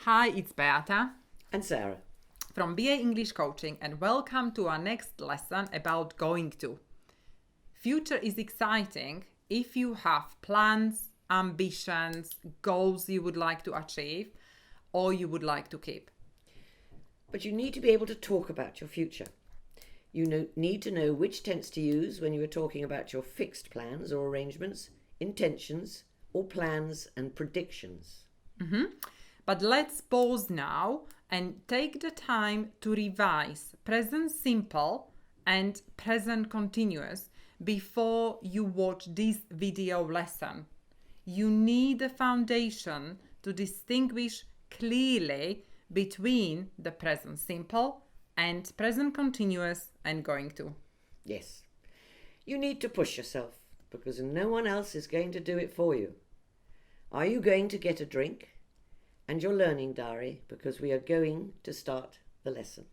Hi, it's Beata And Sarah. from BA English Coaching, and welcome to our next lesson about going to. Future is exciting if you have plans, ambitions, goals you would like to achieve or you would like to keep. But you need to be able to talk about your future. You need to know which tense to use when you are talking about your fixed plans or arrangements, intentions, or plans and predictions. But let's pause now and take the time to revise present simple and present continuous before you watch this video lesson. You need a foundation to distinguish clearly between the present simple and present continuous and going to. Yes. You need to push yourself because no one else is going to do it for you. Are you going to get a drink? And your learning diary because we are going to start the lesson.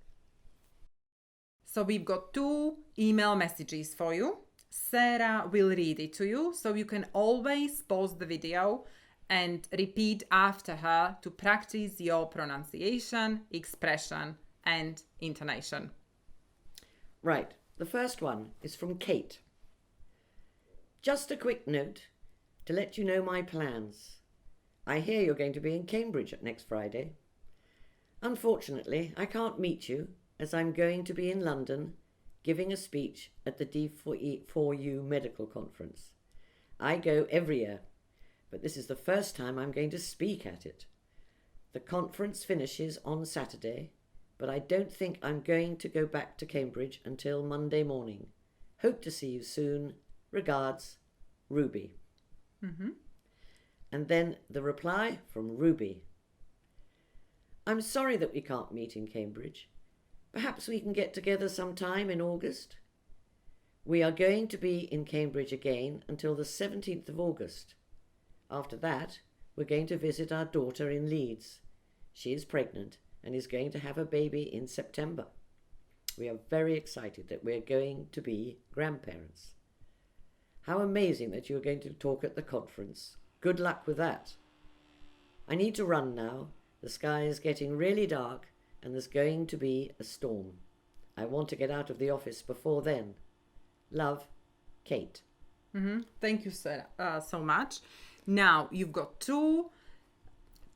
So we've got 2 email messages for you. Sarah will read it to you, so you can always pause the video and repeat after her to practice your pronunciation, expression, and intonation. Right, the first one is from Kate. Just a quick note to let you know my plans. I hear you're going to be in Cambridge next Friday. Unfortunately, I can't meet you as I'm going to be in London giving a speech at the D4U medical conference. I go every year, but this is the first time I'm going to speak at it. The conference finishes on Saturday, but I don't think I'm going to go back to Cambridge until Monday morning. Hope to see you soon. Regards, Ruby. And then the reply from Ruby. I'm sorry that we can't meet in Cambridge. Perhaps we can get together sometime in August. We are going to be in Cambridge again until the 17th of August. After that, we're going to visit our daughter in Leeds. She is pregnant and is going to have a baby in September. We are very excited that we're going to be grandparents. How amazing that you're going to talk at the conference. Good luck with that. I need to run now. The sky is getting really dark and there's going to be a storm. I want to get out of the office before then. Love, Kate. Thank you so much. Now you've got 2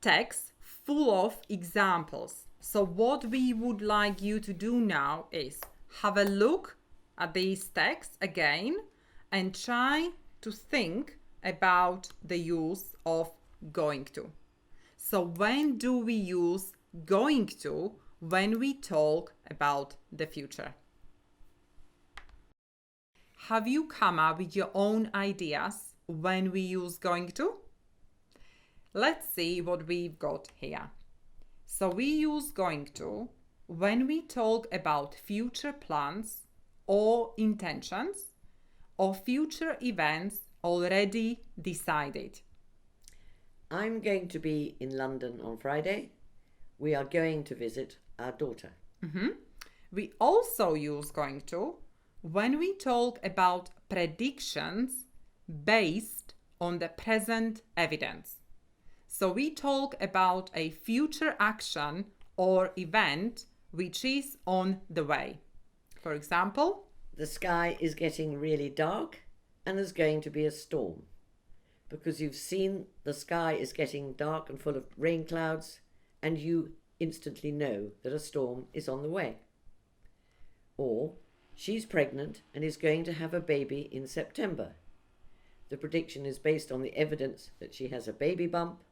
texts full of examples. So what we would like you to do now is have a look at these texts again and try to think about the use of going to. So when do we use going to when we talk about the future? Have you come up with your own ideas when we use going to? Let's see what we've got here. So we use going to when we talk about future plans or intentions or future events already decided. I'm going to be in London on Friday. We are going to visit our daughter. We also use going to when we talk about predictions based on the present evidence. So we talk about a future action or event which is on the way. For example, The sky is getting really dark and there's going to be a storm. Because you've seen the sky is getting dark and full of rain clouds and you instantly know that a storm is on the way. Or she's pregnant and is going to have a baby in September. The prediction is based on the evidence that she has a baby bump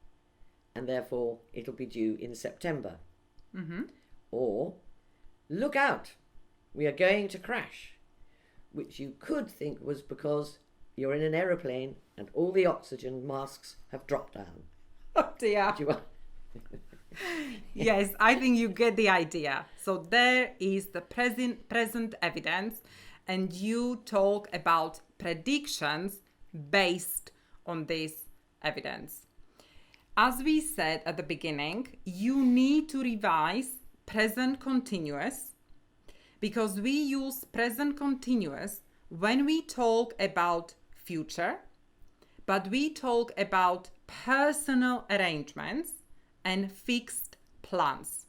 and therefore it'll be due in September. Or look out, we are going to crash, which you could think was because you're in an aeroplane and all the oxygen masks have dropped down. oh dear. Yes, I think you get the idea. So there is the present evidence and you talk about predictions based on this evidence. As we said at the beginning, you need to revise present continuous because we use present continuous when we talk about future, but we talk about personal arrangements and fixed plans.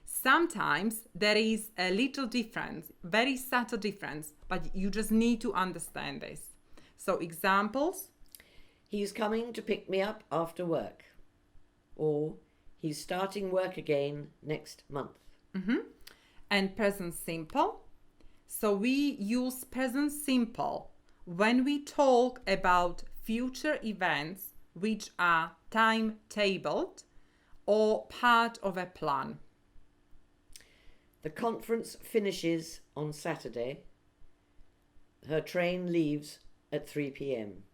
Sometimes there is a little difference, very subtle difference, but you just need to understand this. So examples: He's coming to pick me up after work. Or he's starting work again next month. And present simple. So we use present simple when we talk about future events which are timetabled or part of a plan. The conference finishes on Saturday. Her train leaves at 3 p.m.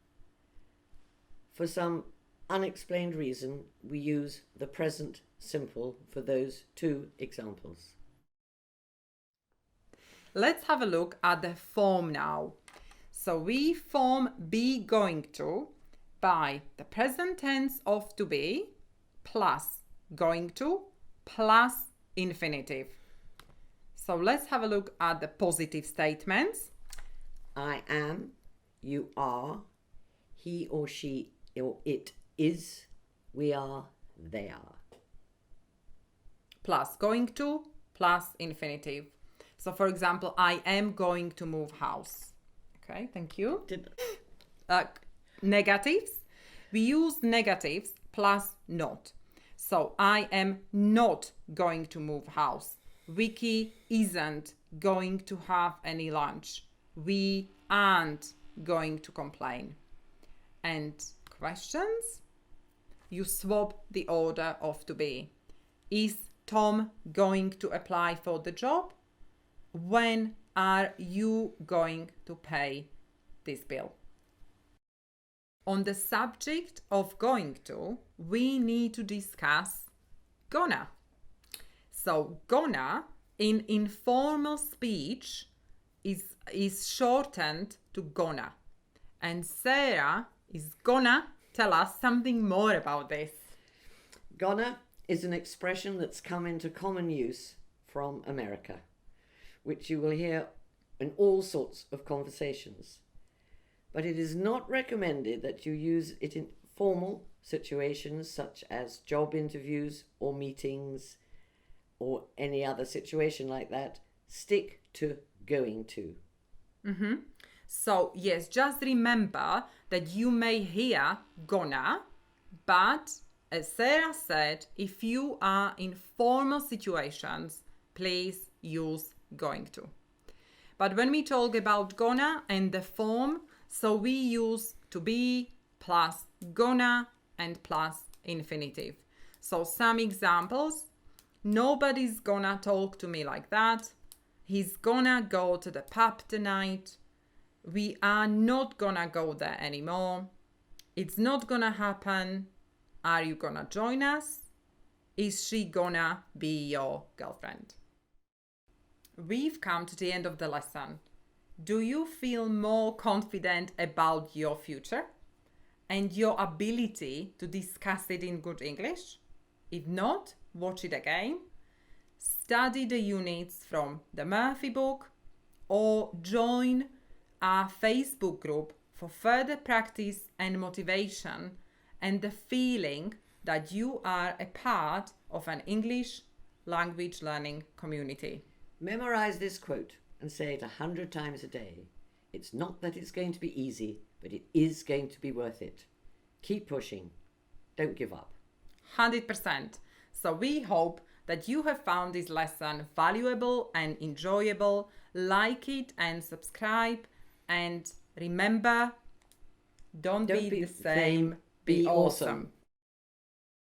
For some unexplained reason, we use the present simple for those two examples. Let's have a look at the form now. So we form be going to by the present tense of to be plus going to plus infinitive. So let's have a look at the positive statements. I am, you are, he or she or it is, we are, they are. Plus going to plus infinitive. So for example, I am going to move house. Okay, thank you. Negatives. We use negatives plus not. So I am not going to move house. Vicky isn't going to have any lunch. We aren't going to complain. And questions? You swap the order of to be. Is Tom going to apply for the job? When are you going to pay this bill? On the subject of going to, we need to discuss gonna. So gonna in informal speech is shortened to gonna. And Sarah is gonna tell us something more about this. Gonna is an expression that's come into common use from America, which you will hear in all sorts of conversations. But it is not recommended that you use it in formal situations such as job interviews or meetings or any other situation like that. Stick to going to. So yes, just remember that you may hear gonna, but as Sarah said, if you are in formal situations, please use going to. But when we talk about gonna and the form, so we use to be plus gonna and plus infinitive. So some examples: nobody's gonna talk to me like that. He's gonna go to the pub tonight. We are not gonna go there anymore. It's not gonna happen. Are you gonna join us? Is she gonna be your girlfriend? We've come to the end of the lesson. Do you feel more confident about your future and your ability to discuss it in good English? If not, watch it again. Study the units from the Murphy book or join our Facebook group for further practice and motivation and the feeling that you are a part of an English language learning community. Memorize this quote and say it 100 times a day. It's not that it's going to be easy, but it is going to be worth it. Keep pushing. Don't give up. 100%. So we hope that you have found this lesson valuable and enjoyable. Like it and subscribe. And remember, don't be the same, be awesome.